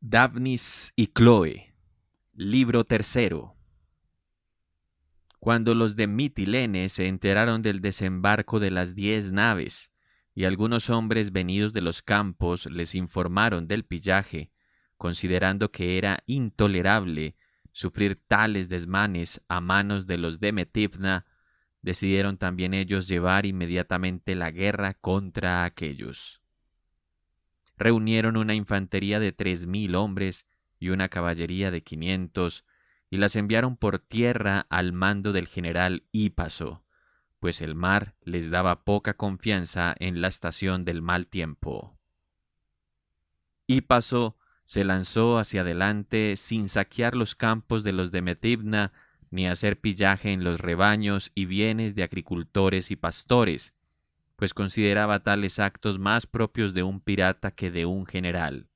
Daphnis y Chloe, libro tercero. Cuando los de Mitilene se enteraron del desembarco de las 10 naves, y algunos hombres venidos de los campos les informaron del pillaje, considerando que era intolerable sufrir tales desmanes a manos de los de Metibna, decidieron también ellos llevar inmediatamente la guerra contra aquellos. Reunieron una infantería de 3,000 hombres y una caballería de 500, y las enviaron por tierra al mando del general Hipaso, pues el mar les daba poca confianza en la estación del mal tiempo. Hipaso se lanzó hacia adelante sin saquear los campos de los de Metibna, ni hacer pillaje en los rebaños y bienes de agricultores y pastores, pues consideraba tales actos más propios de un pirata que de un general.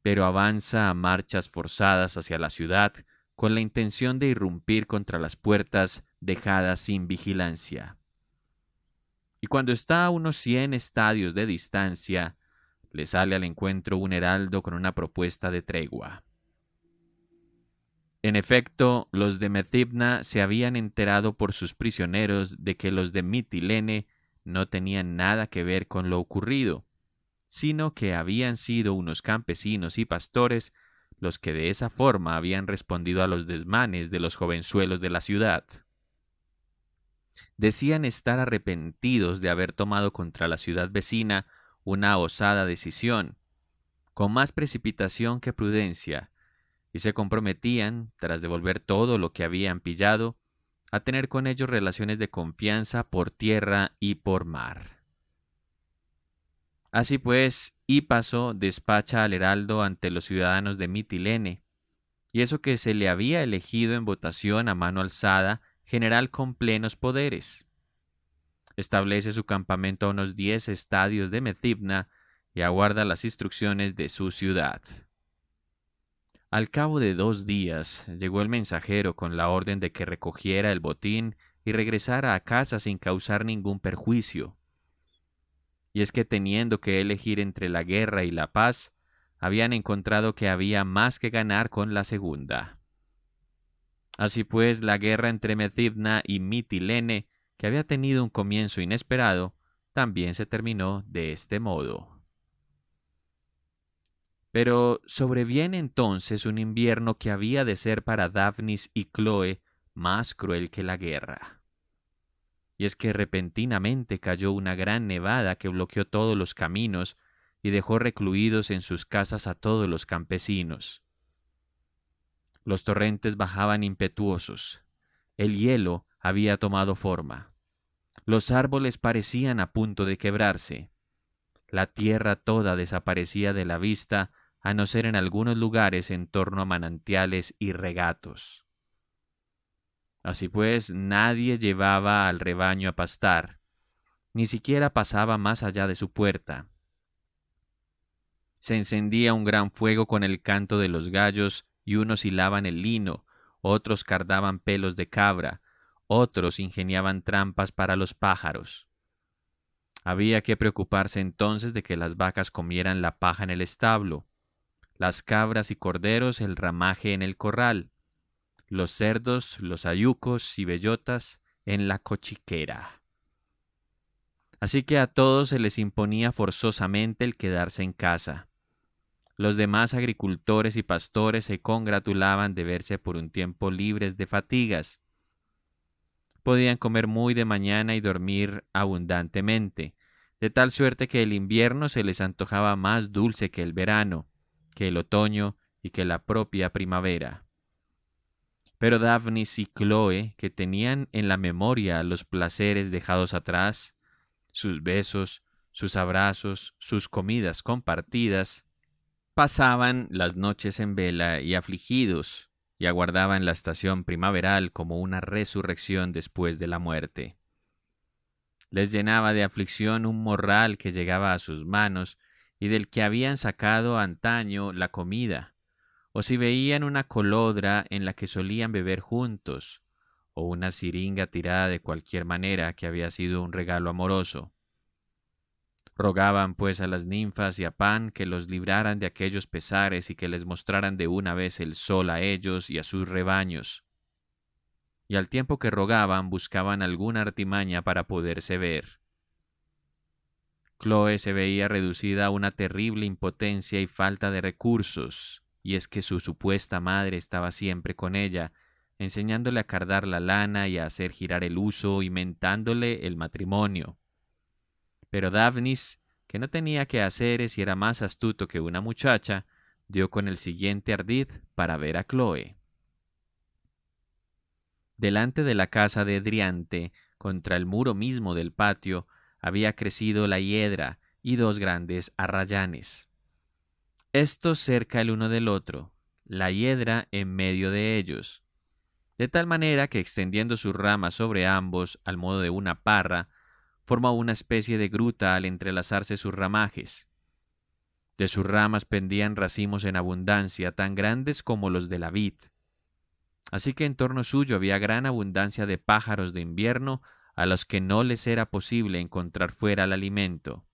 Pero avanza a marchas forzadas hacia la ciudad con la intención de irrumpir contra las puertas dejadas sin vigilancia. Y cuando está a unos 100 estadios de distancia, le sale al encuentro un heraldo con una propuesta de tregua. En efecto, los de Metibna se habían enterado por sus prisioneros de que los de Mitilene no tenían nada que ver con lo ocurrido, sino que habían sido unos campesinos y pastores los que de esa forma habían respondido a los desmanes de los jovenzuelos de la ciudad. Decían estar arrepentidos de haber tomado contra la ciudad vecina una osada decisión, con más precipitación que prudencia, y se comprometían, tras devolver todo lo que habían pillado, a tener con ellos relaciones de confianza por tierra y por mar. Así pues, Hipaso despacha al heraldo ante los ciudadanos de Mitilene, y eso que se le había elegido en votación a mano alzada general con plenos poderes. Establece su campamento a unos 10 estadios de Metibna y aguarda las instrucciones de su ciudad. Al cabo de 2 días llegó el mensajero con la orden de que recogiera el botín y regresara a casa sin causar ningún perjuicio. Y es que teniendo que elegir entre la guerra y la paz, habían encontrado que había más que ganar con la segunda. Así pues, la guerra entre Metibna y Mitilene, que había tenido un comienzo inesperado, también se terminó de este modo. Pero sobreviene entonces un invierno que había de ser para Daphnis y Chloe más cruel que la guerra. Y es que repentinamente cayó una gran nevada que bloqueó todos los caminos y dejó recluidos en sus casas a todos los campesinos. Los torrentes bajaban impetuosos. El hielo había tomado forma. Los árboles parecían a punto de quebrarse. La tierra toda desaparecía de la vista, a no ser en algunos lugares en torno a manantiales y regatos. Así pues, nadie llevaba al rebaño a pastar, ni siquiera pasaba más allá de su puerta. Se encendía un gran fuego con el canto de los gallos, y unos hilaban el lino, otros cardaban pelos de cabra, otros ingeniaban trampas para los pájaros. Había que preocuparse entonces de que las vacas comieran la paja en el establo, las cabras y corderos el ramaje en el corral, los cerdos, los ayucos y bellotas en la cochiquera. Así que a todos se les imponía forzosamente el quedarse en casa. Los demás agricultores y pastores se congratulaban de verse por un tiempo libres de fatigas. Podían comer muy de mañana y dormir abundantemente, de tal suerte que el invierno se les antojaba más dulce que el verano, que el otoño y que la propia primavera. Pero Daphnis y Chloe, que tenían en la memoria los placeres dejados atrás, sus besos, sus abrazos, sus comidas compartidas, pasaban las noches en vela y afligidos, y aguardaban la estación primaveral como una resurrección después de la muerte. Les llenaba de aflicción un morral que llegaba a sus manos y del que habían sacado antaño la comida, o si veían una colodra en la que solían beber juntos, o una siringa tirada de cualquier manera que había sido un regalo amoroso. Rogaban pues a las ninfas y a Pan que los libraran de aquellos pesares y que les mostraran de una vez el sol a ellos y a sus rebaños. Y al tiempo que rogaban buscaban alguna artimaña para poderse ver. Chloe se veía reducida a una terrible impotencia y falta de recursos, y es que su supuesta madre estaba siempre con ella, enseñándole a cardar la lana y a hacer girar el huso y mentándole el matrimonio. Pero Daphnis, que no tenía quehaceres y era más astuto que una muchacha, dio con el siguiente ardid para ver a Chloe. Delante de la casa de Driante, contra el muro mismo del patio, había crecido la hiedra y dos grandes arrayanes. Estos cerca el uno del otro, la hiedra en medio de ellos, de tal manera que extendiendo sus ramas sobre ambos al modo de una parra, forma una especie de gruta al entrelazarse sus ramajes. De sus ramas pendían racimos en abundancia, tan grandes como los de la vid. Así que en torno suyo había gran abundancia de pájaros de invierno a los que no les era posible encontrar fuera el alimento.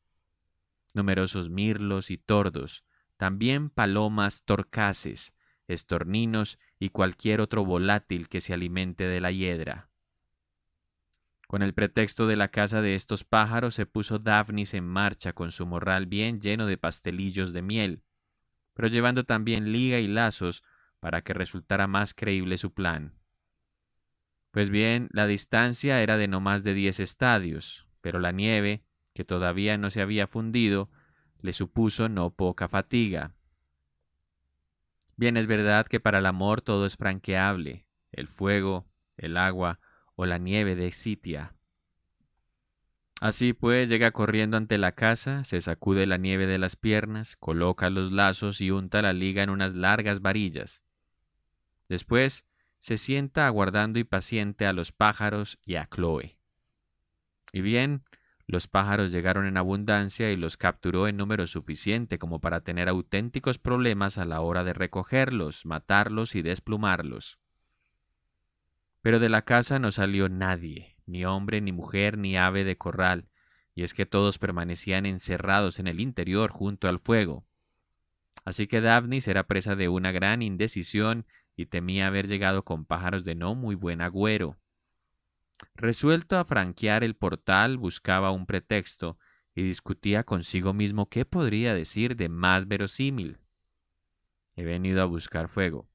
Numerosos mirlos y tordos, también palomas torcaces, estorninos y cualquier otro volátil que se alimente de la hiedra. Con el pretexto de la caza de estos pájaros se puso Daphnis en marcha con su morral bien lleno de pastelillos de miel, pero llevando también liga y lazos para que resultara más creíble su plan. Pues bien, la distancia era de no más de 10 estadios, pero la nieve, que todavía no se había fundido, le supuso no poca fatiga. Bien es verdad que para el amor todo es franqueable, el fuego, el agua o la nieve de Sitia. Así pues, llega corriendo ante la casa, se sacude la nieve de las piernas, coloca los lazos y unta la liga en unas largas varillas. Después, se sienta aguardando y paciente a los pájaros y a Chloe. Y bien, los pájaros llegaron en abundancia y los capturó en número suficiente como para tener auténticos problemas a la hora de recogerlos, matarlos y desplumarlos. Pero de la casa no salió nadie, ni hombre, ni mujer, ni ave de corral, y es que todos permanecían encerrados en el interior junto al fuego. Así que Daphnis era presa de una gran indecisión y temía haber llegado con pájaros de no muy buen agüero. Resuelto a franquear el portal, buscaba un pretexto y discutía consigo mismo qué podría decir de más verosímil. He venido a buscar fuego.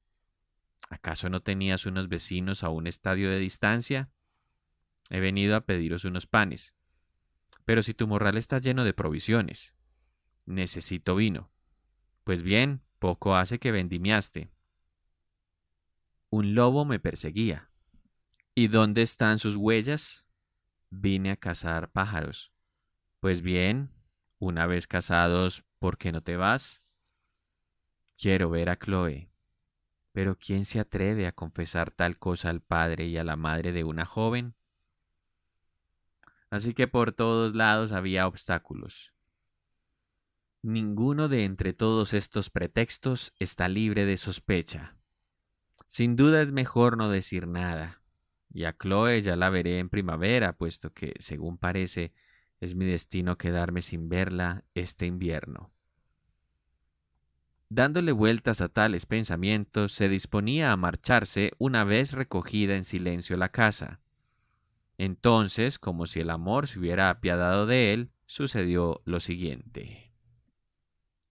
¿Acaso no tenías unos vecinos a un estadio de distancia? He venido a pediros unos panes. Pero si tu morral está lleno de provisiones, necesito vino. Pues bien, poco hace que vendimiaste. Un lobo me perseguía. ¿Y dónde están sus huellas? Vine a cazar pájaros. Pues bien, una vez cazados, ¿por qué no te vas? Quiero ver a Chloe. Pero ¿quién se atreve a confesar tal cosa al padre y a la madre de una joven? Así que por todos lados había obstáculos. Ninguno de entre todos estos pretextos está libre de sospecha. Sin duda es mejor no decir nada. Y a Chloe ya la veré en primavera, puesto que, según parece, es mi destino quedarme sin verla este invierno. Dándole vueltas a tales pensamientos, se disponía a marcharse una vez recogida en silencio la casa. Entonces, como si el amor se hubiera apiadado de él, sucedió lo siguiente.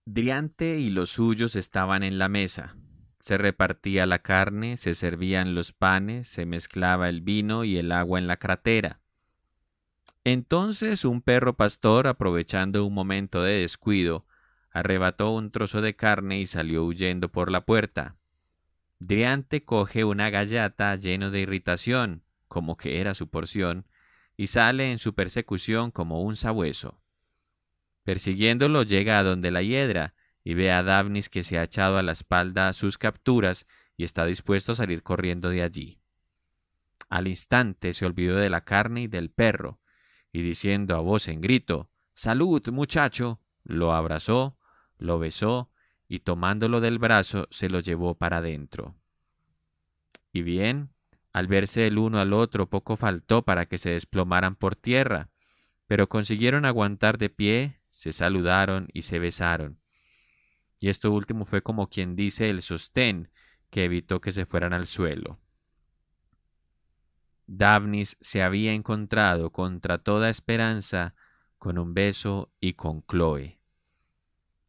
Driante y los suyos estaban en la mesa. Se repartía la carne, se servían los panes, se mezclaba el vino y el agua en la crátera. Entonces un perro pastor, aprovechando un momento de descuido, arrebató un trozo de carne y salió huyendo por la puerta. Driante coge una gallata lleno de irritación, como que era su porción, y sale en su persecución como un sabueso. Persiguiéndolo llega a donde la hiedra y ve a Daphnis que se ha echado a la espalda sus capturas y está dispuesto a salir corriendo de allí. Al instante se olvidó de la carne y del perro, y diciendo a voz en grito, «¡Salud, muchacho!», lo abrazó, lo besó, y tomándolo del brazo se lo llevó para adentro. Y bien, al verse el uno al otro poco faltó para que se desplomaran por tierra, pero consiguieron aguantar de pie, se saludaron y se besaron. Y esto último fue como quien dice el sostén que evitó que se fueran al suelo. Daphnis se había encontrado contra toda esperanza con un beso y con Chloe.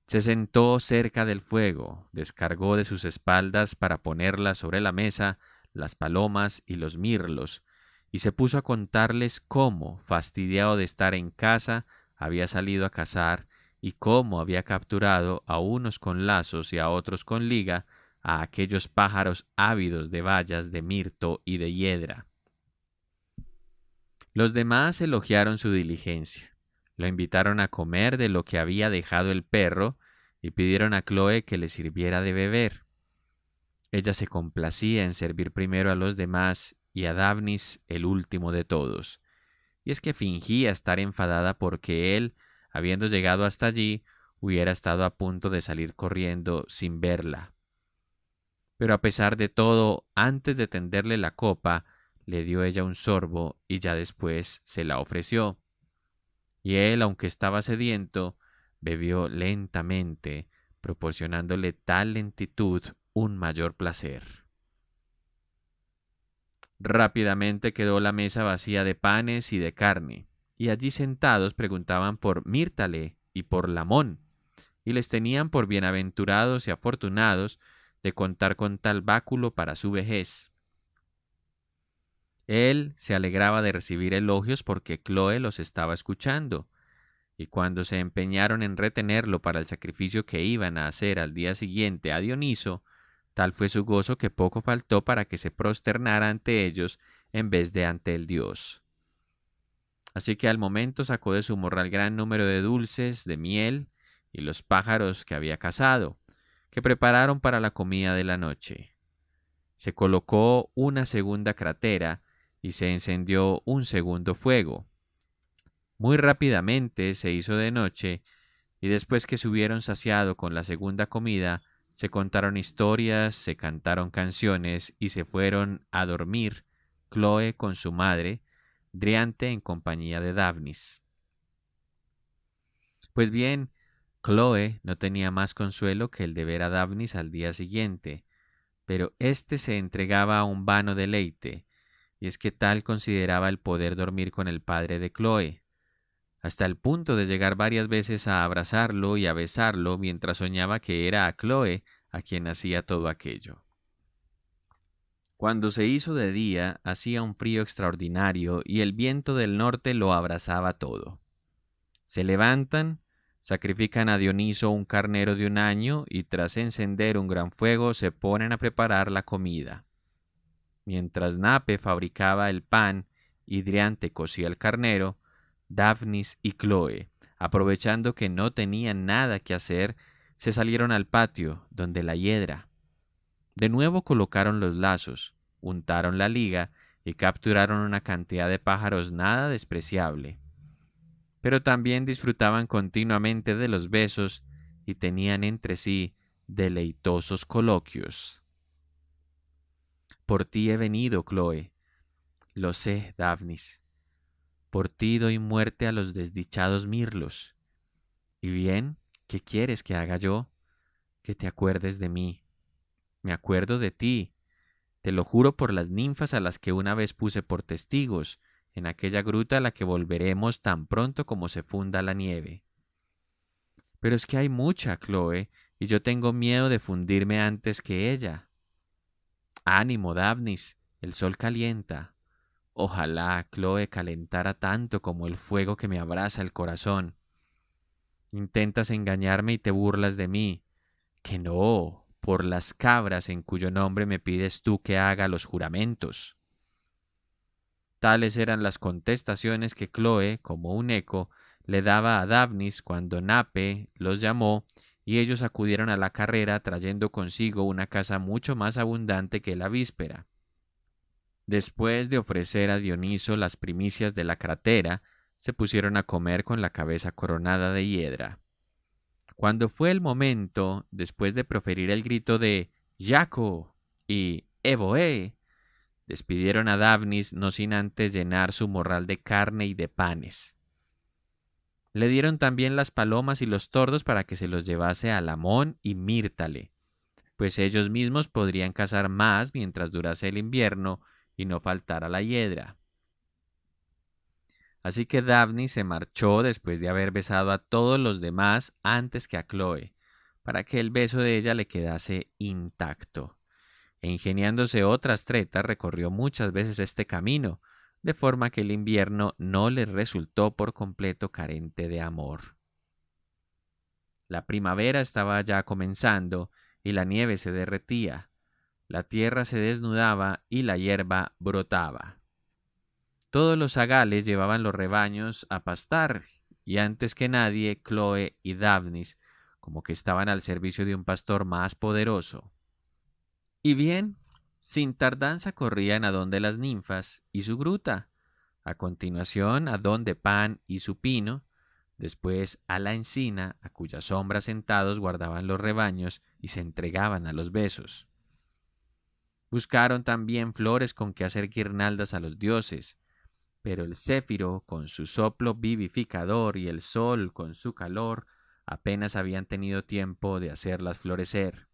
Se sentó cerca del fuego, descargó de sus espaldas para ponerlas sobre la mesa las palomas y los mirlos, y se puso a contarles cómo, fastidiado de estar en casa, había salido a cazar y cómo había capturado a unos con lazos y a otros con liga a aquellos pájaros ávidos de bayas de mirto y de hiedra. Los demás elogiaron su diligencia, lo invitaron a comer de lo que había dejado el perro y pidieron a Chloe que le sirviera de beber. Ella se complacía en servir primero a los demás y a Daphnis el último de todos, y es que fingía estar enfadada porque él, habiendo llegado hasta allí, hubiera estado a punto de salir corriendo sin verla. Pero a pesar de todo, antes de tenderle la copa, le dio ella un sorbo y ya después se la ofreció. Y él, aunque estaba sediento, bebió lentamente, proporcionándole tal lentitud un mayor placer. Rápidamente quedó la mesa vacía de panes y de carne, y allí sentados preguntaban por Mírtale y por Lamón, y les tenían por bienaventurados y afortunados de contar con tal báculo para su vejez. Él se alegraba de recibir elogios porque Chloe los estaba escuchando, y cuando se empeñaron en retenerlo para el sacrificio que iban a hacer al día siguiente a Dioniso, tal fue su gozo que poco faltó para que se prosternara ante ellos en vez de ante el dios. Así que al momento sacó de su morral gran número de dulces, de miel y los pájaros que había cazado, que prepararon para la comida de la noche. Se colocó una segunda crátera y se encendió un segundo fuego. Muy rápidamente se hizo de noche, y después que se hubieron saciado con la segunda comida, se contaron historias, se cantaron canciones y se fueron a dormir, Chloe con su madre, Driante en compañía de Daphnis. Pues bien, Chloe no tenía más consuelo que el de ver a Daphnis al día siguiente, pero éste se entregaba a un vano deleite, y es que tal consideraba el poder dormir con el padre de Chloe, hasta el punto de llegar varias veces a abrazarlo y a besarlo mientras soñaba que era a Chloe a quien hacía todo aquello. Cuando se hizo de día, hacía un frío extraordinario y el viento del norte lo abrasaba todo. Se levantan, sacrifican a Dioniso un carnero de un año y tras encender un gran fuego se ponen a preparar la comida. Mientras Nape fabricaba el pan y Driante cocía el carnero, Daphnis y Chloe, aprovechando que no tenían nada que hacer, se salieron al patio, donde la hiedra. De nuevo colocaron los lazos, untaron la liga y capturaron una cantidad de pájaros nada despreciable. Pero también disfrutaban continuamente de los besos y tenían entre sí deleitosos coloquios. Por ti he venido, Chloe. Lo sé, Daphnis. Por ti doy muerte a los desdichados mirlos. ¿Y bien, qué quieres que haga yo? Que te acuerdes de mí. Me acuerdo de ti. Te lo juro por las ninfas a las que una vez puse por testigos, en aquella gruta a la que volveremos tan pronto como se funda la nieve. Pero es que hay mucha, Chloe, y yo tengo miedo de fundirme antes que ella. Ánimo, Daphnis, el sol calienta. Ojalá Chloe calentara tanto como el fuego que me abrasa el corazón. Intentas engañarme y te burlas de mí. Que no, por las cabras en cuyo nombre me pides tú que haga los juramentos. Tales eran las contestaciones que Chloe, como un eco, le daba a Daphnis cuando Nape los llamó y ellos acudieron a la carrera trayendo consigo una caza mucho más abundante que la víspera. Después de ofrecer a Dioniso las primicias de la crátera, se pusieron a comer con la cabeza coronada de hiedra. Cuando fue el momento, después de proferir el grito de «Yaco» y «Evoe», despidieron a Daphnis no sin antes llenar su morral de carne y de panes. Le dieron también las palomas y los tordos para que se los llevase a Lamón y Mírtale, pues ellos mismos podrían cazar más mientras durase el invierno y no faltara la hiedra. Así que Daphne se marchó después de haber besado a todos los demás antes que a Chloe, para que el beso de ella le quedase intacto. E ingeniándose otras tretas, recorrió muchas veces este camino, de forma que el invierno no les resultó por completo carente de amor. La primavera estaba ya comenzando y la nieve se derretía, la tierra se desnudaba y la hierba brotaba. Todos los zagales llevaban los rebaños a pastar, y antes que nadie, Chloe y Daphnis, como que estaban al servicio de un pastor más poderoso. Y bien, sin tardanza corrían a donde las ninfas y su gruta, a continuación a donde Pan y su pino, después a la encina, a cuya sombra sentados guardaban los rebaños y se entregaban a los besos. Buscaron también flores con que hacer guirnaldas a los dioses, pero el céfiro, con su soplo vivificador, y el sol, con su calor, apenas habían tenido tiempo de hacerlas florecer.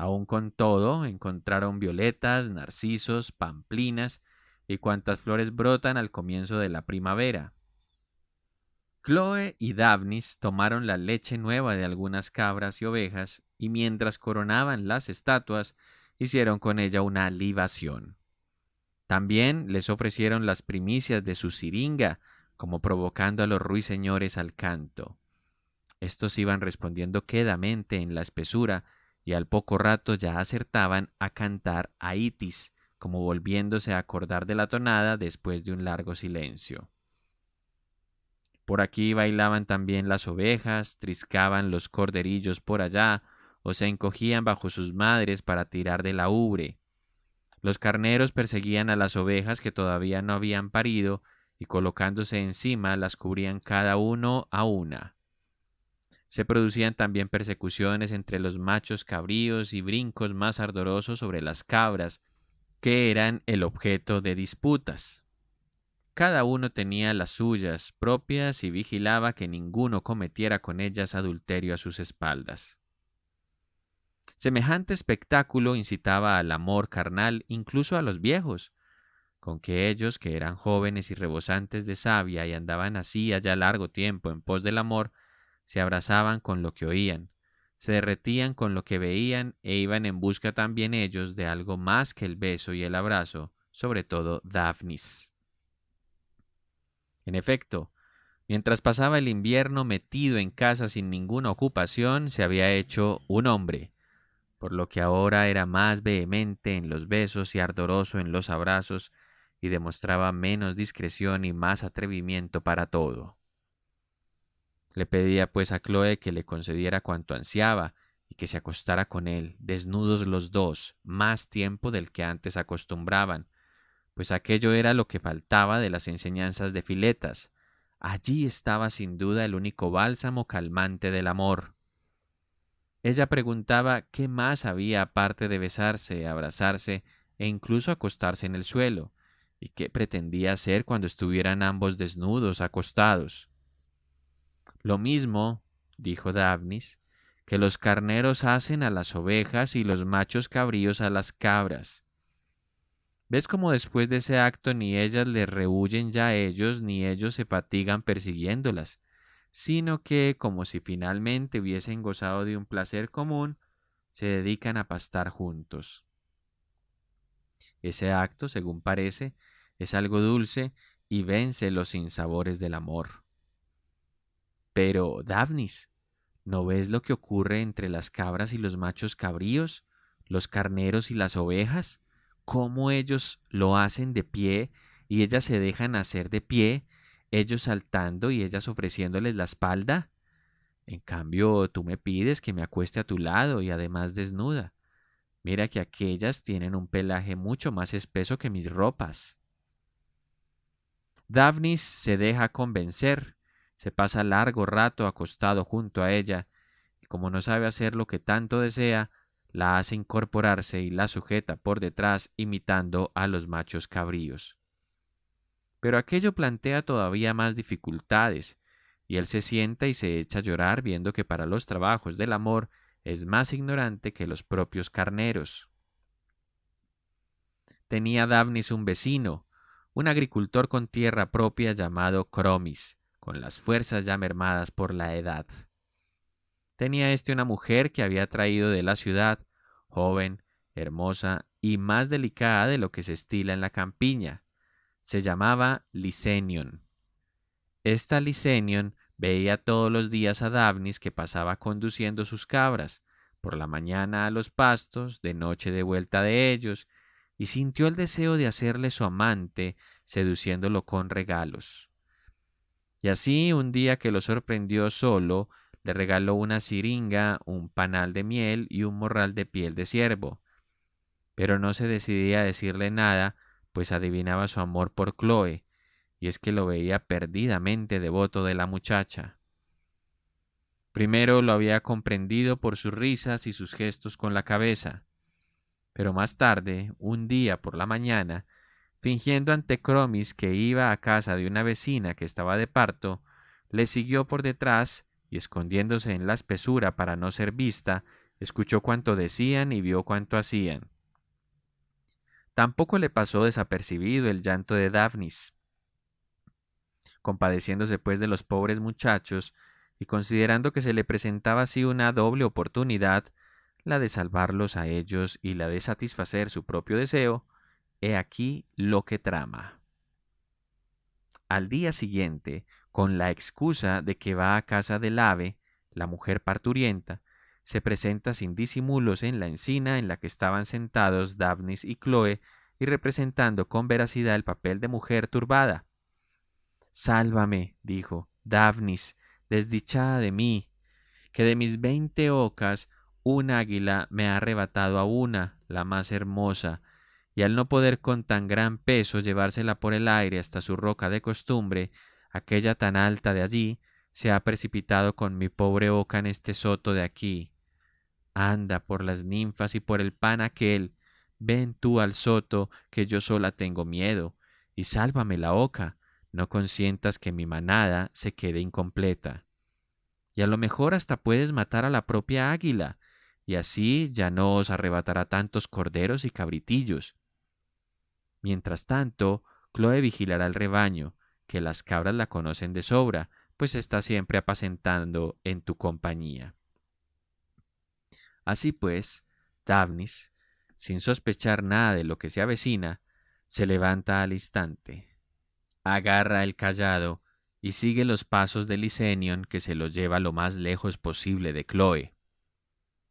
Aun con todo, encontraron violetas, narcisos, pamplinas y cuantas flores brotan al comienzo de la primavera. Chloe y Daphnis tomaron la leche nueva de algunas cabras y ovejas, y mientras coronaban las estatuas, hicieron con ella una libación. También les ofrecieron las primicias de su siringa, como provocando a los ruiseñores al canto. Estos iban respondiendo quedamente en la espesura, y al poco rato ya acertaban a cantar a Itis, como volviéndose a acordar de la tonada después de un largo silencio. Por aquí bailaban también las ovejas, triscaban los corderillos por allá, o se encogían bajo sus madres para tirar de la ubre. Los carneros perseguían a las ovejas que todavía no habían parido, y colocándose encima las cubrían cada uno a una. Se producían también persecuciones entre los machos cabríos y brincos más ardorosos sobre las cabras, que eran el objeto de disputas. Cada uno tenía las suyas propias y vigilaba que ninguno cometiera con ellas adulterio a sus espaldas. Semejante espectáculo incitaba al amor carnal incluso a los viejos, con que ellos, que eran jóvenes y rebosantes de savia y andaban así allá largo tiempo en pos del amor, se abrazaban con lo que oían, se derretían con lo que veían e iban en busca también ellos de algo más que el beso y el abrazo, sobre todo Daphnis. En efecto, mientras pasaba el invierno metido en casa sin ninguna ocupación, se había hecho un hombre, por lo que ahora era más vehemente en los besos y ardoroso en los abrazos, y demostraba menos discreción y más atrevimiento para todo. Le pedía pues a Chloe que le concediera cuanto ansiaba y que se acostara con él, desnudos los dos, más tiempo del que antes acostumbraban, pues aquello era lo que faltaba de las enseñanzas de Filetas. Allí estaba sin duda el único bálsamo calmante del amor. Ella preguntaba qué más había aparte de besarse, abrazarse e incluso acostarse en el suelo, y qué pretendía hacer cuando estuvieran ambos desnudos, acostados. Lo mismo, dijo Daphnis, que los carneros hacen a las ovejas y los machos cabríos a las cabras. ¿Ves cómo después de ese acto ni ellas le rehuyen ya a ellos, ni ellos se fatigan persiguiéndolas, sino que, como si finalmente hubiesen gozado de un placer común, se dedican a pastar juntos? Ese acto, según parece, es algo dulce y vence los sinsabores del amor. Pero, Daphnis, ¿no ves lo que ocurre entre las cabras y los machos cabríos, los carneros y las ovejas? ¿Cómo ellos lo hacen de pie y ellas se dejan hacer de pie, ellos saltando y ellas ofreciéndoles la espalda? En cambio, tú me pides que me acueste a tu lado y además desnuda. Mira que aquellas tienen un pelaje mucho más espeso que mis ropas. Daphnis se deja convencer, se pasa largo rato acostado junto a ella, y como no sabe hacer lo que tanto desea, la hace incorporarse y la sujeta por detrás imitando a los machos cabríos. Pero aquello plantea todavía más dificultades, y él se sienta y se echa a llorar viendo que para los trabajos del amor es más ignorante que los propios carneros. Tenía Daphnis un vecino, un agricultor con tierra propia llamado Cromis, con las fuerzas ya mermadas por la edad. Tenía una mujer que había traído de la ciudad, joven, hermosa y más delicada de lo que se estila en la campiña. Se llamaba Licenion. Esta Licenion veía todos los días a Daphnis que pasaba conduciendo sus cabras, por la mañana a los pastos, de noche de vuelta de ellos, y sintió el deseo de hacerle su amante, seduciéndolo con regalos. Y así, un día que lo sorprendió solo, le regaló una siringa, un panal de miel y un morral de piel de ciervo. Pero no se decidía a decirle nada, pues adivinaba su amor por Chloe, y es que lo veía perdidamente devoto de la muchacha. Primero lo había comprendido por sus risas y sus gestos con la cabeza, pero más tarde, un día por la mañana, fingiendo ante Cromis que iba a casa de una vecina que estaba de parto, le siguió por detrás y, escondiéndose en la espesura para no ser vista, escuchó cuanto decían y vio cuanto hacían. Tampoco le pasó desapercibido el llanto de Daphnis. Compadeciéndose pues de los pobres muchachos y considerando que se le presentaba así una doble oportunidad, la de salvarlos a ellos y la de satisfacer su propio deseo, he aquí lo que trama. Al día siguiente, con la excusa de que va a casa del ave, la mujer parturienta, se presenta sin disimulos en la encina en la que estaban sentados Daphnis y Chloe, y representando con veracidad el papel de mujer turbada. Sálvame, dijo, Daphnis, desdichada de mí, que de mis 20 ocas un águila me ha arrebatado a una, la más hermosa, y al no poder con tan gran peso llevársela por el aire hasta su roca de costumbre, aquella tan alta de allí, se ha precipitado con mi pobre oca en este soto de aquí. Anda por las ninfas y por el pan aquel, ven tú al soto, que yo sola tengo miedo, y sálvame la oca, no consientas que mi manada se quede incompleta. Y a lo mejor hasta puedes matar a la propia águila, y así ya no os arrebatará tantos corderos y cabritillos. Mientras tanto, Chloe vigilará el rebaño, que las cabras la conocen de sobra, pues está siempre apacentando en tu compañía. Así pues, Daphnis, sin sospechar nada de lo que se avecina, se levanta al instante, agarra el cayado y sigue los pasos de Licenion, que se lo lleva lo más lejos posible de Chloe.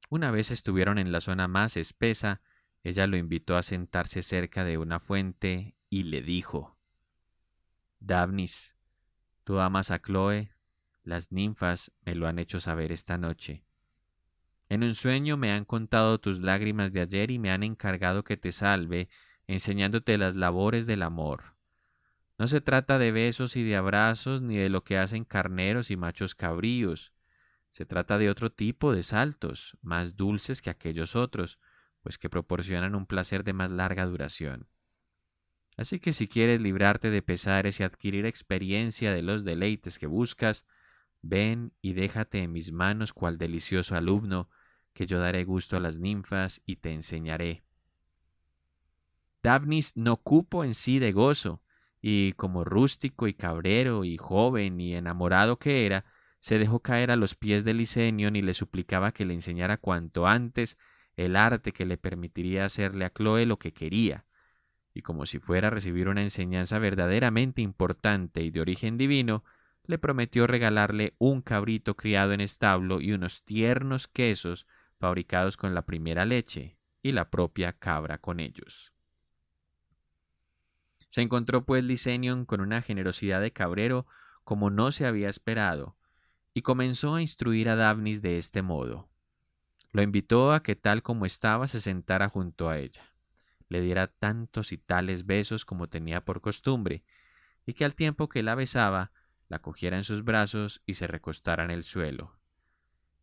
Una vez estuvieron en la zona más espesa, ella lo invitó a sentarse cerca de una fuente y le dijo: Daphnis, tú amas a Chloe, las ninfas me lo han hecho saber esta noche. En un sueño me han contado tus lágrimas de ayer y me han encargado que te salve, enseñándote las labores del amor. No se trata de besos y de abrazos, ni de lo que hacen carneros y machos cabríos. Se trata de otro tipo de saltos, más dulces que aquellos otros, pues que proporcionan un placer de más larga duración. Así que si quieres librarte de pesares y adquirir experiencia de los deleites que buscas, ven y déjate en mis manos cual delicioso alumno, que yo daré gusto a las ninfas y te enseñaré. Daphnis no cupo en sí de gozo, y como rústico y cabrero y joven y enamorado que era, se dejó caer a los pies de Licenion y le suplicaba que le enseñara cuanto antes el arte que le permitiría hacerle a Chloe lo que quería, y como si fuera a recibir una enseñanza verdaderamente importante y de origen divino, le prometió regalarle un cabrito criado en establo y unos tiernos quesos fabricados con la primera leche, y la propia cabra con ellos. Se encontró pues Licenion con una generosidad de cabrero como no se había esperado, y comenzó a instruir a Daphnis de este modo. Lo invitó a que tal como estaba se sentara junto a ella, le diera tantos y tales besos como tenía por costumbre, y que al tiempo que la besaba, la cogiera en sus brazos y se recostara en el suelo.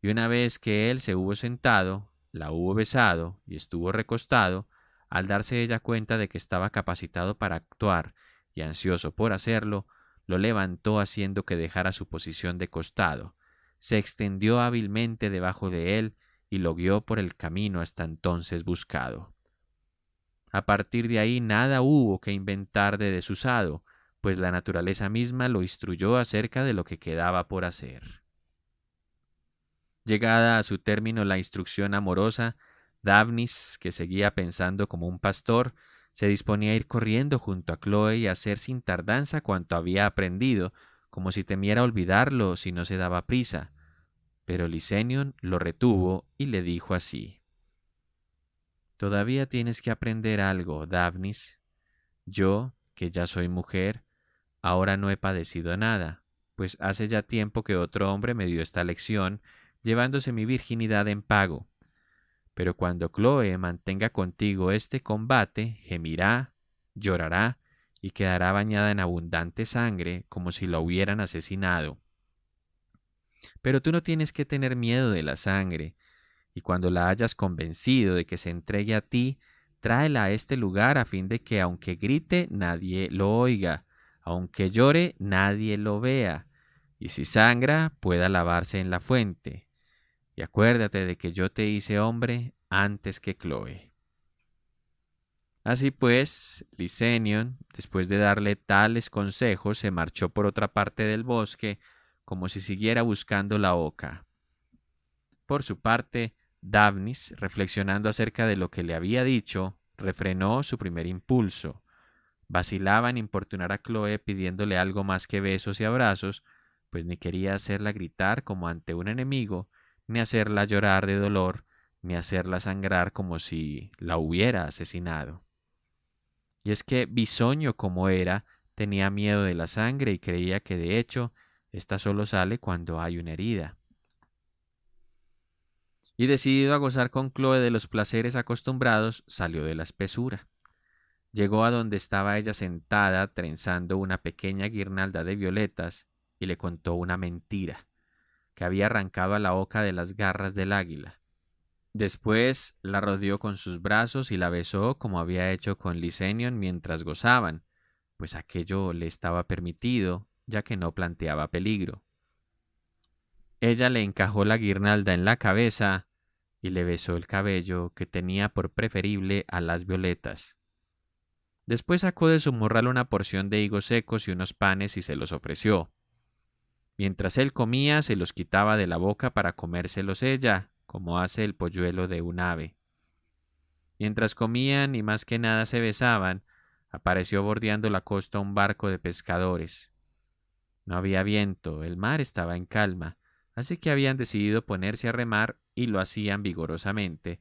Y una vez que él se hubo sentado, la hubo besado y estuvo recostado, al darse ella cuenta de que estaba capacitado para actuar y ansioso por hacerlo, lo levantó haciendo que dejara su posición de costado, se extendió hábilmente debajo de él y lo guió por el camino hasta entonces buscado. A partir de ahí nada hubo que inventar de desusado, pues la naturaleza misma lo instruyó acerca de lo que quedaba por hacer. Llegada a su término la instrucción amorosa, Daphnis, que seguía pensando como un pastor, se disponía a ir corriendo junto a Chloe y a hacer sin tardanza cuanto había aprendido, como si temiera olvidarlo si no se daba prisa. Pero Licenion lo retuvo y le dijo así: «Todavía tienes que aprender algo, Daphnis. Yo, que ya soy mujer, ahora no he padecido nada, pues hace ya tiempo que otro hombre me dio esta lección, llevándose mi virginidad en pago. Pero cuando Chloe mantenga contigo este combate, gemirá, llorará y quedará bañada en abundante sangre, como si la hubieran asesinado. Pero tú no tienes que tener miedo de la sangre, y cuando la hayas convencido de que se entregue a ti, tráela a este lugar a fin de que aunque grite nadie lo oiga, aunque llore nadie lo vea, y si sangra pueda lavarse en la fuente. Y acuérdate de que yo te hice hombre antes que Chloe». Así pues, Licenion, después de darle tales consejos, se marchó por otra parte del bosque, como si siguiera buscando la oca. Por su parte, Daphnis, reflexionando acerca de lo que le había dicho, refrenó su primer impulso. Vacilaba en importunar a Chloe pidiéndole algo más que besos y abrazos, pues ni quería hacerla gritar como ante un enemigo, ni hacerla llorar de dolor, ni hacerla sangrar como si la hubiera asesinado. Y es que, bisoño como era, tenía miedo de la sangre y creía que de hecho ésta solo sale cuando hay una herida. Y decidido a gozar con Chloe de los placeres acostumbrados, salió de la espesura. Llegó a donde estaba ella sentada trenzando una pequeña guirnalda de violetas y le contó una mentira, que había arrancado a la oca de las garras del águila. Después la rodeó con sus brazos y la besó como había hecho con Licenion mientras gozaban, pues aquello le estaba permitido, ya que no planteaba peligro. Ella le encajó la guirnalda en la cabeza y le besó el cabello, que tenía por preferible a las violetas. Después sacó de su morral una porción de higos secos y unos panes y se los ofreció. Mientras él comía, se los quitaba de la boca para comérselos ella, como hace el polluelo de un ave. Mientras comían y más que nada se besaban, apareció bordeando la costa un barco de pescadores. No había viento, el mar estaba en calma, así que habían decidido ponerse a remar y lo hacían vigorosamente,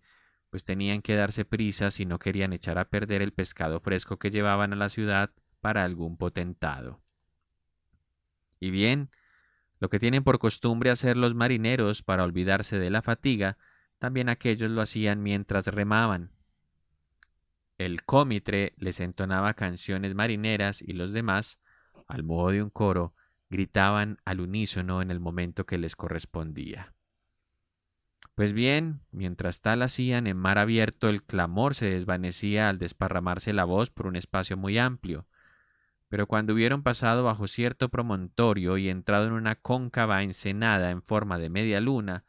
pues tenían que darse prisa si no querían echar a perder el pescado fresco que llevaban a la ciudad para algún potentado. Y bien, lo que tienen por costumbre hacer los marineros para olvidarse de la fatiga, también aquellos lo hacían mientras remaban. El cómitre les entonaba canciones marineras y los demás, al modo de un coro, gritaban al unísono en el momento que les correspondía. Pues bien, mientras tal hacían en mar abierto, el clamor se desvanecía al desparramarse la voz por un espacio muy amplio, pero cuando hubieron pasado bajo cierto promontorio y entrado en una cóncava ensenada en forma de media luna,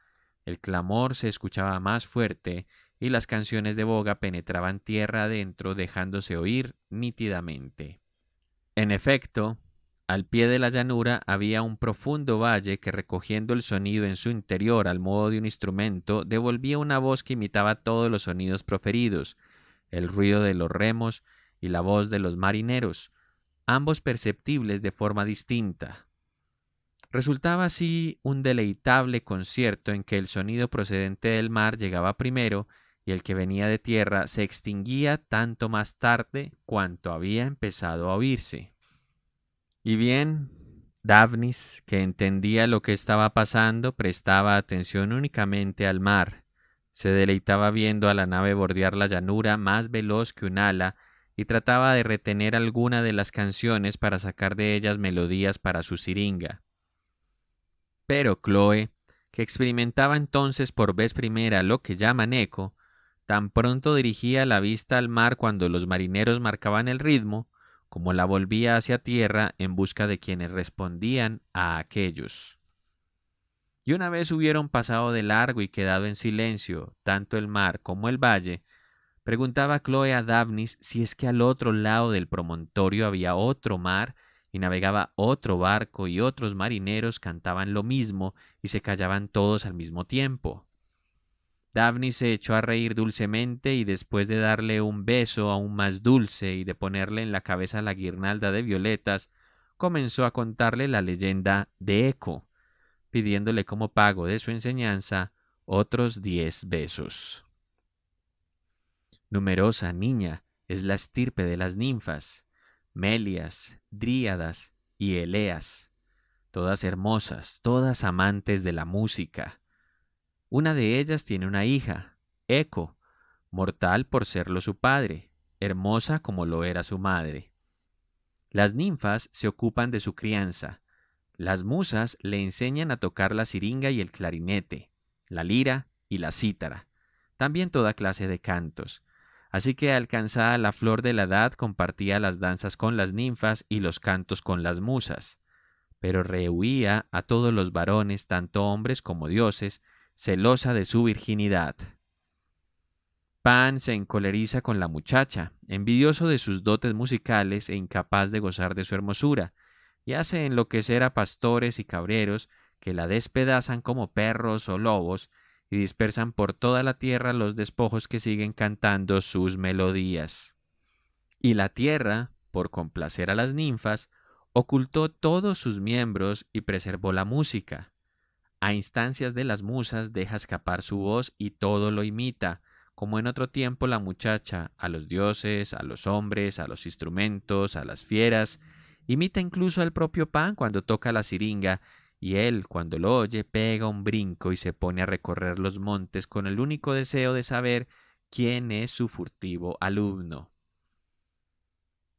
el clamor se escuchaba más fuerte y las canciones de boga penetraban tierra adentro, dejándose oír nítidamente. En efecto, al pie de la llanura había un profundo valle que, recogiendo el sonido en su interior al modo de un instrumento, devolvía una voz que imitaba todos los sonidos proferidos, el ruido de los remos y la voz de los marineros, ambos perceptibles de forma distinta. Resultaba así un deleitable concierto en que el sonido procedente del mar llegaba primero y el que venía de tierra se extinguía tanto más tarde cuanto había empezado a oírse. Y bien, Daphnis, que entendía lo que estaba pasando, prestaba atención únicamente al mar. Se deleitaba viendo a la nave bordear la llanura más veloz que un ala y trataba de retener alguna de las canciones para sacar de ellas melodías para su siringa. Pero Chloe, que experimentaba entonces por vez primera lo que llaman eco, tan pronto dirigía la vista al mar cuando los marineros marcaban el ritmo, como la volvía hacia tierra en busca de quienes respondían a aquellos. Y una vez hubieron pasado de largo y quedado en silencio tanto el mar como el valle, preguntaba Chloe a Daphnis si es que al otro lado del promontorio había otro mar y navegaba otro barco y otros marineros cantaban lo mismo y se callaban todos al mismo tiempo. Daphnis se echó a reír dulcemente y después de darle un beso aún más dulce y de ponerle en la cabeza la guirnalda de violetas, comenzó a contarle la leyenda de Eco, pidiéndole como pago de su enseñanza otros 10 besos. Numerosa, niña, es la estirpe de las ninfas, Melias, Dríadas y Eleas, todas hermosas, todas amantes de la música. Una de ellas tiene una hija, Eco, mortal por serlo su padre, hermosa como lo era su madre. Las ninfas se ocupan de su crianza. Las musas le enseñan a tocar la siringa y el clarinete, la lira y la cítara, también toda clase de cantos. Así que alcanzada la flor de la edad compartía las danzas con las ninfas y los cantos con las musas, pero rehuía a todos los varones, tanto hombres como dioses, celosa de su virginidad. Pan se encoleriza con la muchacha, envidioso de sus dotes musicales e incapaz de gozar de su hermosura, y hace enloquecer a pastores y cabreros que la despedazan como perros o lobos y dispersan por toda la tierra los despojos que siguen cantando sus melodías. Y la tierra, por complacer a las ninfas, ocultó todos sus miembros y preservó la música. A instancias de las musas deja escapar su voz y todo lo imita, como en otro tiempo la muchacha, a los dioses, a los hombres, a los instrumentos, a las fieras, imita incluso al propio Pan cuando toca la siringa, y él, cuando lo oye, pega un brinco y se pone a recorrer los montes con el único deseo de saber quién es su furtivo alumno.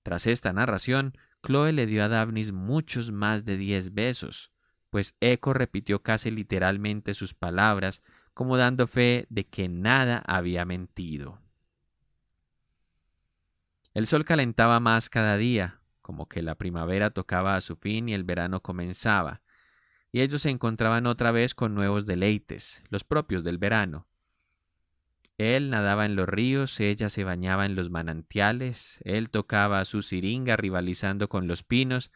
Tras esta narración, Chloe le dio a Daphnis muchos más de 10 besos, pues Eco repitió casi literalmente sus palabras, como dando fe de que nada había mentido. El sol calentaba más cada día, como que la primavera tocaba a su fin y el verano comenzaba, y ellos se encontraban otra vez con nuevos deleites, los propios del verano. Él nadaba en los ríos, ella se bañaba en los manantiales, él tocaba su siringa rivalizando con los pinos,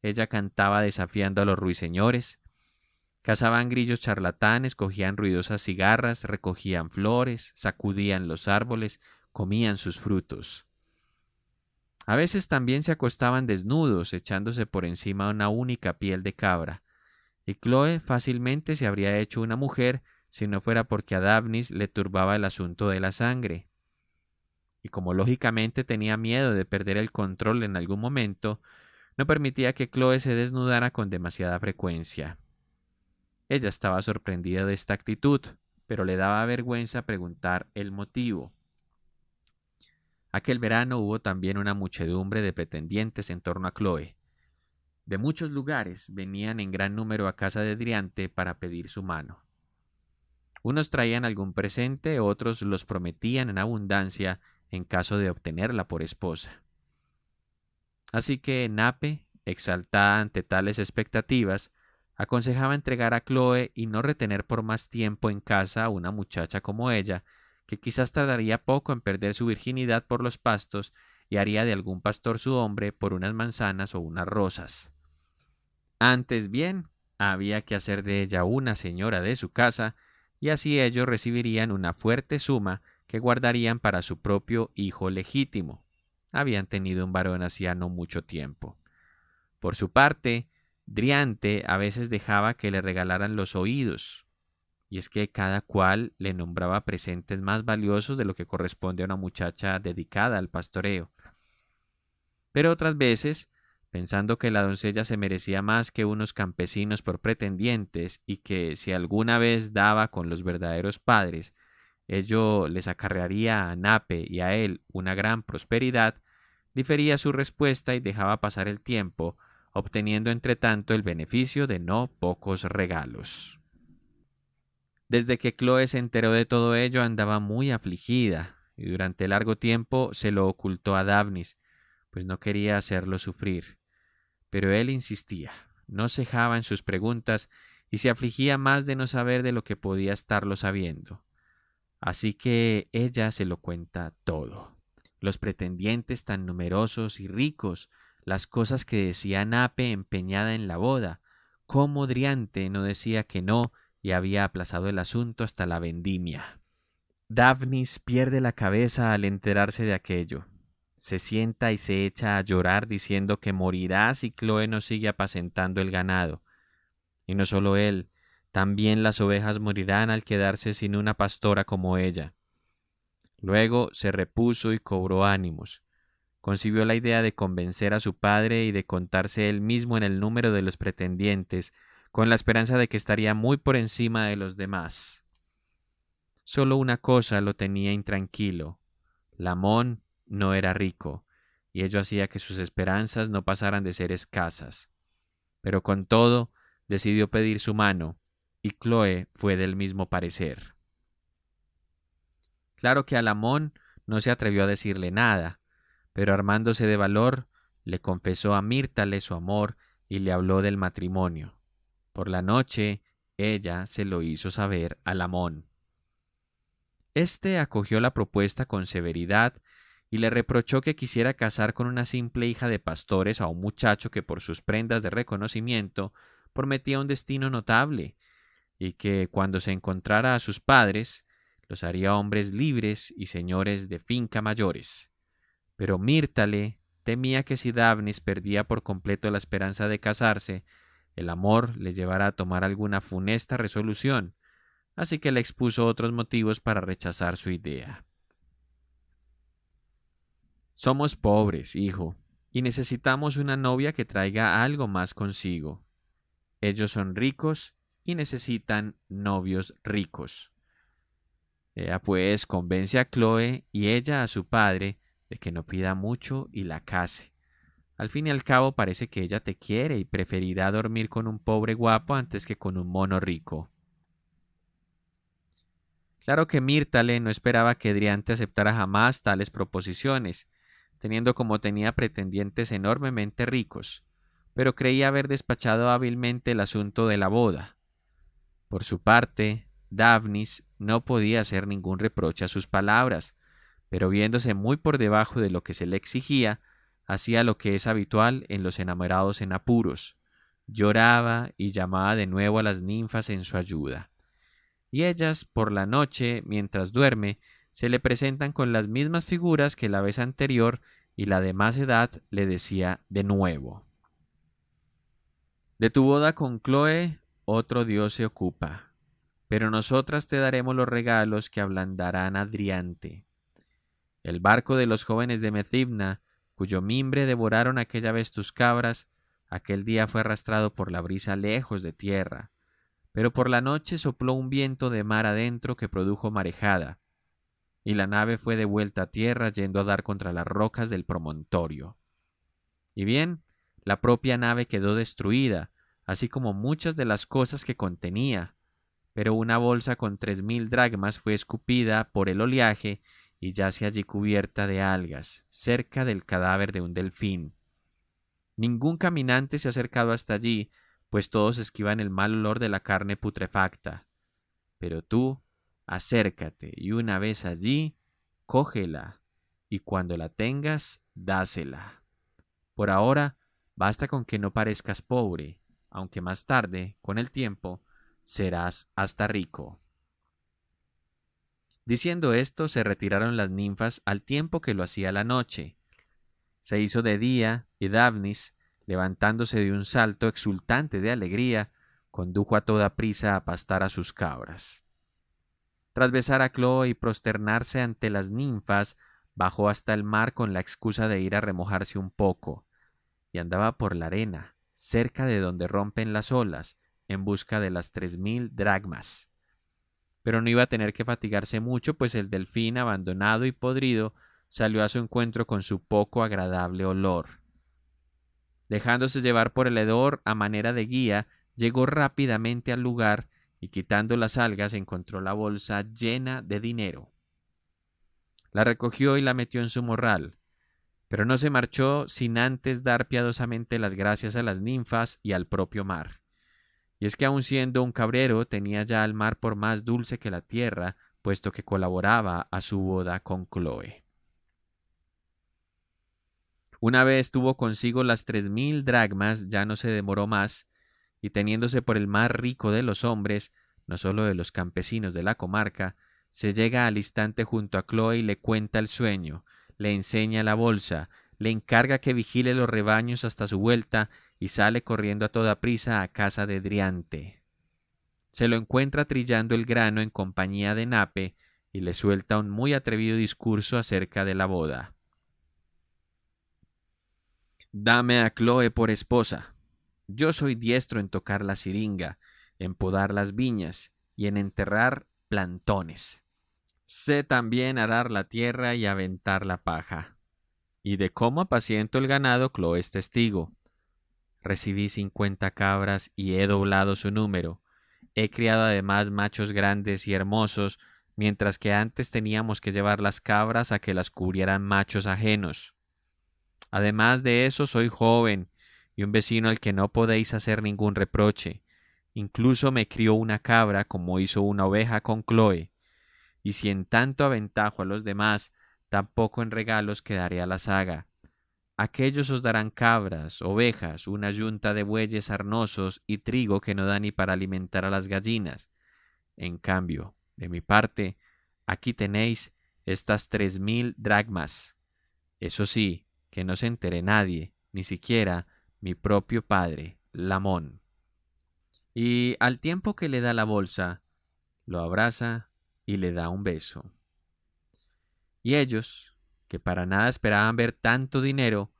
ella cantaba desafiando a los ruiseñores. Cazaban grillos charlatanes, cogían ruidosas cigarras, recogían flores, sacudían los árboles, comían sus frutos. A veces también se acostaban desnudos, echándose por encima una única piel de cabra, y Chloe fácilmente se habría hecho una mujer si no fuera porque a Daphnis le turbaba el asunto de la sangre. Y como lógicamente tenía miedo de perder el control en algún momento, no permitía que Chloe se desnudara con demasiada frecuencia. Ella estaba sorprendida de esta actitud, pero le daba vergüenza preguntar el motivo. Aquel verano hubo también una muchedumbre de pretendientes en torno a Chloe. De muchos lugares venían en gran número a casa de Driante para pedir su mano. Unos traían algún presente, otros los prometían en abundancia en caso de obtenerla por esposa. Así que Nape, exaltada ante tales expectativas, aconsejaba entregar a Chloe y no retener por más tiempo en casa a una muchacha como ella, que quizás tardaría poco en perder su virginidad por los pastos y haría de algún pastor su hombre por unas manzanas o unas rosas. Antes bien, había que hacer de ella una señora de su casa, y así ellos recibirían una fuerte suma que guardarían para su propio hijo legítimo. Habían tenido un varón hacía no mucho tiempo. Por su parte, Driante a veces dejaba que le regalaran los oídos, y es que cada cual le nombraba presentes más valiosos de lo que corresponde a una muchacha dedicada al pastoreo. Pero otras veces, pensando que la doncella se merecía más que unos campesinos por pretendientes y que si alguna vez daba con los verdaderos padres, ello les acarrearía a Nape y a él una gran prosperidad, difería su respuesta y dejaba pasar el tiempo, obteniendo entre tanto el beneficio de no pocos regalos. Desde que Chloe se enteró de todo ello andaba muy afligida, y durante largo tiempo se lo ocultó a Daphnis, pues no quería hacerlo sufrir. Pero él insistía, no cejaba en sus preguntas y se afligía más de no saber de lo que podía estarlo sabiendo. Así que ella se lo cuenta todo. Los pretendientes tan numerosos y ricos, las cosas que decía Nape empeñada en la boda, cómo Driante no decía que no y había aplazado el asunto hasta la vendimia. Daphnis pierde la cabeza al enterarse de aquello. Se sienta y se echa a llorar diciendo que morirá si Chloe no sigue apacentando el ganado. Y no solo él, también las ovejas morirán al quedarse sin una pastora como ella. Luego se repuso y cobró ánimos. Concibió la idea de convencer a su padre y de contarse él mismo en el número de los pretendientes, con la esperanza de que estaría muy por encima de los demás. Solo una cosa lo tenía intranquilo. Lamón no era rico, y ello hacía que sus esperanzas no pasaran de ser escasas. Pero con todo, decidió pedir su mano, y Chloe fue del mismo parecer. Claro que a Lamón no se atrevió a decirle nada, pero armándose de valor, le confesó a Mírtale su amor y le habló del matrimonio. Por la noche, ella se lo hizo saber a Lamón. Este acogió la propuesta con severidad y le reprochó que quisiera casar con una simple hija de pastores a un muchacho que por sus prendas de reconocimiento prometía un destino notable, y que cuando se encontrara a sus padres los haría hombres libres y señores de finca mayores. Pero Mírtale temía que si Daphnis perdía por completo la esperanza de casarse, el amor le llevara a tomar alguna funesta resolución, así que le expuso otros motivos para rechazar su idea. Somos pobres, hijo, y necesitamos una novia que traiga algo más consigo. Ellos son ricos y necesitan novios ricos. Ella pues convence a Chloe y ella a su padre de que no pida mucho y la case. Al fin y al cabo parece que ella te quiere y preferirá dormir con un pobre guapo antes que con un mono rico. Claro que Mírtale no esperaba que Driante aceptara jamás tales proposiciones, teniendo como tenía pretendientes enormemente ricos, pero creía haber despachado hábilmente el asunto de la boda. Por su parte, Daphnis no podía hacer ningún reproche a sus palabras, pero viéndose muy por debajo de lo que se le exigía, hacía lo que es habitual en los enamorados en apuros, lloraba y llamaba de nuevo a las ninfas en su ayuda. Y ellas, por la noche, mientras duerme, se le presentan con las mismas figuras que la vez anterior, y la de más edad le decía de nuevo: de tu boda con Chloe otro dios se ocupa, pero nosotras te daremos los regalos que ablandarán a Driante. El barco de los jóvenes de Methibna, cuyo mimbre devoraron aquella vez tus cabras, aquel día fue arrastrado por la brisa lejos de tierra, pero por la noche sopló un viento de mar adentro que produjo marejada, y la nave fue de vuelta a tierra yendo a dar contra las rocas del promontorio. Y bien, la propia nave quedó destruida, así como muchas de las cosas que contenía, pero una bolsa con 3000 dracmas fue escupida por el oleaje y yace allí cubierta de algas, cerca del cadáver de un delfín. Ningún caminante se ha acercado hasta allí, pues todos esquivan el mal olor de la carne putrefacta. Pero tú, acércate y una vez allí, cógela, y cuando la tengas, dásela. Por ahora, basta con que no parezcas pobre, aunque más tarde, con el tiempo, serás hasta rico. Diciendo esto, se retiraron las ninfas al tiempo que lo hacía la noche. Se hizo de día y Daphnis, levantándose de un salto exultante de alegría, condujo a toda prisa a pastar a sus cabras. Tras besar a Chloe y prosternarse ante las ninfas, bajó hasta el mar con la excusa de ir a remojarse un poco, y andaba por la arena, cerca de donde rompen las olas, en busca de las 3000 dracmas. Pero no iba a tener que fatigarse mucho, pues el delfín, abandonado y podrido, salió a su encuentro con su poco agradable olor. Dejándose llevar por el hedor a manera de guía, llegó rápidamente al lugar y quitando las algas encontró la bolsa llena de dinero. La recogió y la metió en su morral, pero no se marchó sin antes dar piadosamente las gracias a las ninfas y al propio mar. Y es que aun siendo un cabrero, tenía ya al mar por más dulce que la tierra, puesto que colaboraba a su boda con Chloe. Una vez tuvo consigo las 3000 dracmas, ya no se demoró más, y teniéndose por el más rico de los hombres, no solo de los campesinos de la comarca, se llega al instante junto a Chloe y le cuenta el sueño, le enseña la bolsa, le encarga que vigile los rebaños hasta su vuelta y sale corriendo a toda prisa a casa de Driante. Se lo encuentra trillando el grano en compañía de Nape y le suelta un muy atrevido discurso acerca de la boda. «Dame a Chloe por esposa. Yo soy diestro en tocar la siringa, en podar las viñas y en enterrar plantones. Sé también arar la tierra y aventar la paja. Y de cómo apaciento el ganado, Chloe es testigo. Recibí 50 cabras y he doblado su número. He criado además machos grandes y hermosos, mientras que antes teníamos que llevar las cabras a que las cubrieran machos ajenos. Además de eso, soy joven y un vecino al que no podéis hacer ningún reproche. Incluso me crió una cabra como hizo una oveja con Chloe. Y si en tanto aventajo a los demás, tampoco en regalos quedaré a la saga. Aquellos os darán cabras, ovejas, una yunta de bueyes sarnosos y trigo que no da ni para alimentar a las gallinas. En cambio, de mi parte, aquí tenéis estas 3000 dracmas. Eso sí, que no se entere nadie, ni siquiera mi propio padre, Lamón». Y al tiempo que le da la bolsa, lo abraza y le da un beso. Y ellos, que para nada esperaban ver tanto dinero,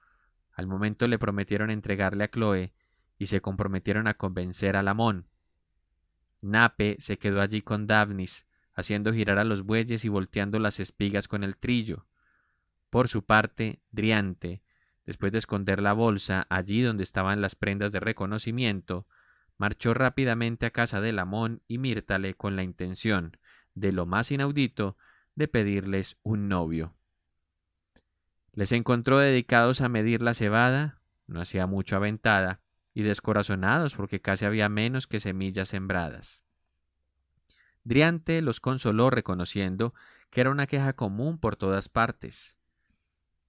al momento le prometieron entregarle a Chloe y se comprometieron a convencer a Lamón. Nape se quedó allí con Daphnis, haciendo girar a los bueyes y volteando las espigas con el trillo. Por su parte, Driante, después de esconder la bolsa allí donde estaban las prendas de reconocimiento, marchó rápidamente a casa de Lamón y Mírtale con la intención, de lo más inaudito, de pedirles un novio. Les encontró dedicados a medir la cebada, no hacía mucho aventada, y descorazonados porque casi había menos que semillas sembradas. Driante los consoló reconociendo que era una queja común por todas partes.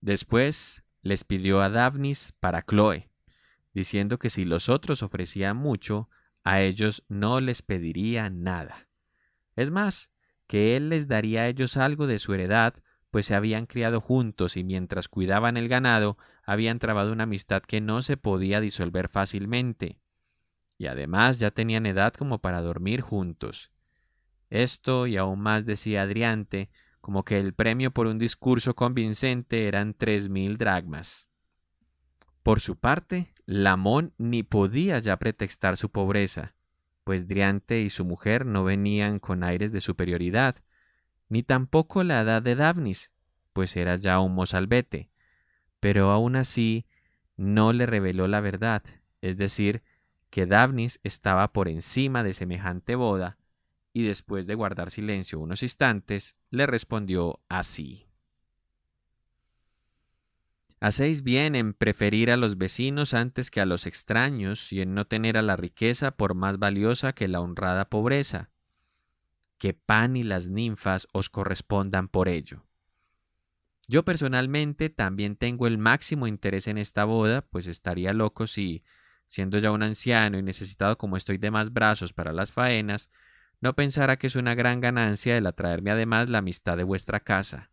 Después les pidió a Daphnis para Chloe, diciendo que si los otros ofrecían mucho, a ellos no les pediría nada. Es más, que él les daría a ellos algo de su heredad, pues se habían criado juntos y mientras cuidaban el ganado, habían trabado una amistad que no se podía disolver fácilmente. Y además ya tenían edad como para dormir juntos. Esto y aún más decía Adriante, como que el premio por un discurso convincente eran 3000 dracmas. Por su parte, Lamón ni podía ya pretextar su pobreza, pues Driante y su mujer no venían con aires de superioridad, ni tampoco la edad de Daphnis, pues era ya un mozalbete, pero aún así no le reveló la verdad, es decir, que Daphnis estaba por encima de semejante boda, y después de guardar silencio unos instantes, le respondió así: «Hacéis bien en preferir a los vecinos antes que a los extraños y en no tener a la riqueza por más valiosa que la honrada pobreza. Que Pan y las ninfas os correspondan por ello. Yo personalmente también tengo el máximo interés en esta boda, pues estaría loco si, siendo ya un anciano y necesitado como estoy de más brazos para las faenas, no pensara que es una gran ganancia el atraerme además la amistad de vuestra casa.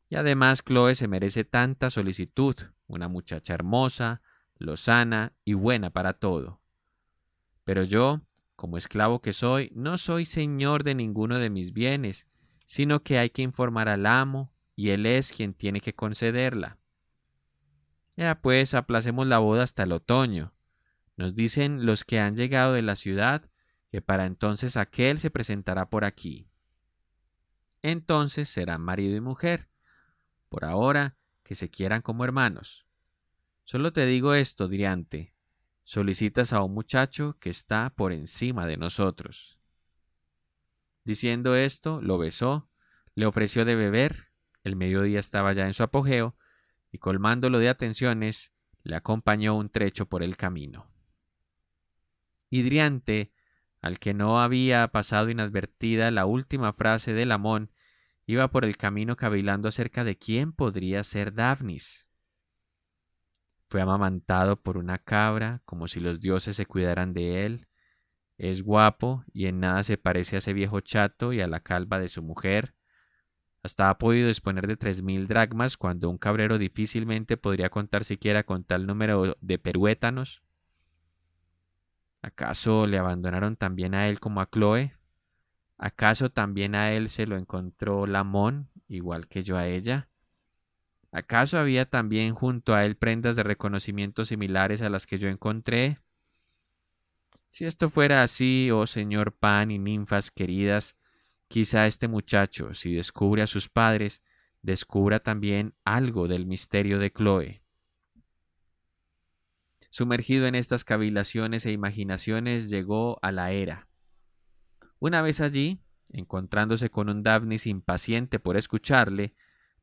Y además Chloe se merece tanta solicitud, una muchacha hermosa, lozana y buena para todo. Pero yo, como esclavo que soy, no soy señor de ninguno de mis bienes, sino que hay que informar al amo, y él es quien tiene que concederla. Ya pues, aplacemos la boda hasta el otoño. Nos dicen los que han llegado de la ciudad que para entonces aquel se presentará por aquí. Entonces serán marido y mujer. Por ahora, que se quieran como hermanos. Solo te digo esto, Driante. Solicitas a un muchacho que está por encima de nosotros». Diciendo esto, lo besó, le ofreció de beber, el mediodía estaba ya en su apogeo, y colmándolo de atenciones, le acompañó un trecho por el camino. Hidriante, al que no había pasado inadvertida la última frase de Lamón, iba por el camino cavilando acerca de quién podría ser Dafnis. Fue amamantado por una cabra, como si los dioses se cuidaran de él. Es guapo y en nada se parece a ese viejo chato y a la calva de su mujer. Hasta ha podido disponer de 3000 dracmas cuando un cabrero difícilmente podría contar siquiera con tal número de peruétanos. ¿Acaso le abandonaron también a él como a Chloe? ¿Acaso también a él se lo encontró Lamón, igual que yo a ella? ¿Acaso había también junto a él prendas de reconocimiento similares a las que yo encontré? Si esto fuera así, oh señor Pan y ninfas queridas, quizá este muchacho, si descubre a sus padres, descubra también algo del misterio de Chloe. Sumergido en estas cavilaciones e imaginaciones, llegó a la era. Una vez allí, encontrándose con un Dafnis impaciente por escucharle,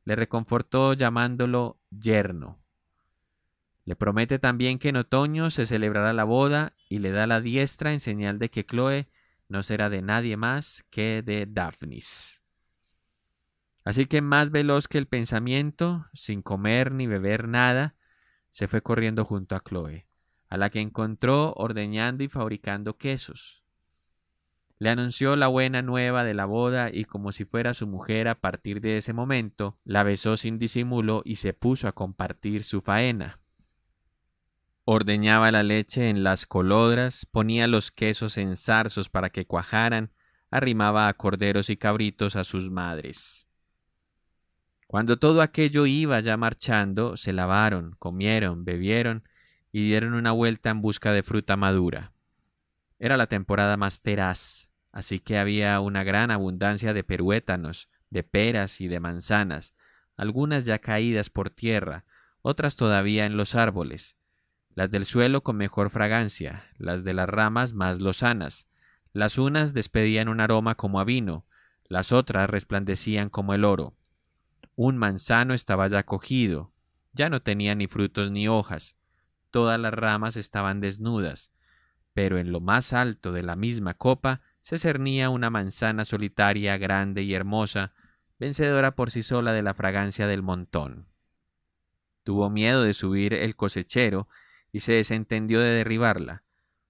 le reconfortó llamándolo yerno. Le promete también que en otoño se celebrará la boda y le da la diestra en señal de que Chloe no será de nadie más que de Dafnis. Así que más veloz que el pensamiento, sin comer ni beber nada, se fue corriendo junto a Chloe, a la que encontró ordeñando y fabricando quesos. Le anunció la buena nueva de la boda y como si fuera su mujer a partir de ese momento, la besó sin disimulo y se puso a compartir su faena. Ordeñaba la leche en las colodras, ponía los quesos en zarzos para que cuajaran, arrimaba a corderos y cabritos a sus madres. Cuando todo aquello iba ya marchando, se lavaron, comieron, bebieron y dieron una vuelta en busca de fruta madura. Era la temporada más feraz, así que había una gran abundancia de peruétanos, de peras y de manzanas, algunas ya caídas por tierra, otras todavía en los árboles, las del suelo con mejor fragancia, las de las ramas más lozanas. Las unas despedían un aroma como a vino, las otras resplandecían como el oro. Un manzano estaba ya cogido, ya no tenía ni frutos ni hojas, todas las ramas estaban desnudas, pero en lo más alto de la misma copa se cernía una manzana solitaria, grande y hermosa, vencedora por sí sola de la fragancia del montón. Tuvo miedo de subir el cosechero y se desentendió de derribarla,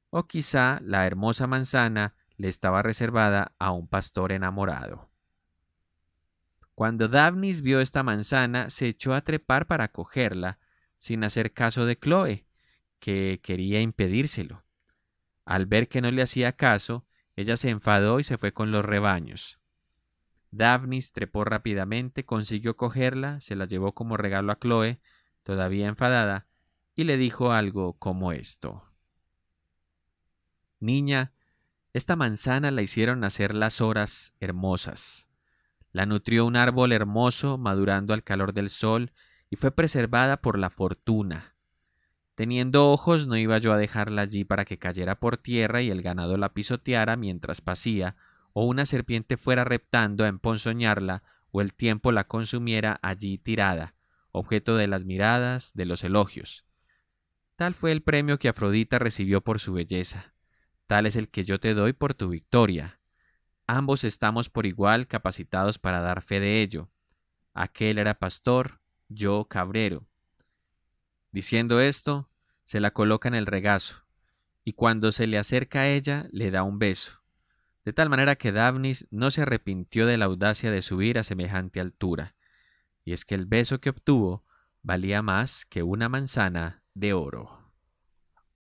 o quizá la hermosa manzana le estaba reservada a un pastor enamorado. Cuando Dafnis vio esta manzana, se echó a trepar para cogerla, sin hacer caso de Chloe, que quería impedírselo. Al ver que no le hacía caso, ella se enfadó y se fue con los rebaños. Dafnis trepó rápidamente, consiguió cogerla, se la llevó como regalo a Chloe, todavía enfadada, y le dijo algo como esto: Niña, esta manzana la hicieron nacer las horas hermosas. La nutrió un árbol hermoso, madurando al calor del sol, y fue preservada por la fortuna. Teniendo ojos, no iba yo a dejarla allí para que cayera por tierra y el ganado la pisoteara mientras pasía, o una serpiente fuera reptando a emponzoñarla, o el tiempo la consumiera allí tirada, objeto de las miradas, de los elogios. Tal fue el premio que Afrodita recibió por su belleza. Tal es el que yo te doy por tu victoria. Ambos estamos por igual capacitados para dar fe de ello. Aquel era pastor, yo cabrero. Diciendo esto, se la coloca en el regazo, y cuando se le acerca a ella, le da un beso, de tal manera que Dafnis no se arrepintió de la audacia de subir a semejante altura, y es que el beso que obtuvo valía más que una manzana de oro.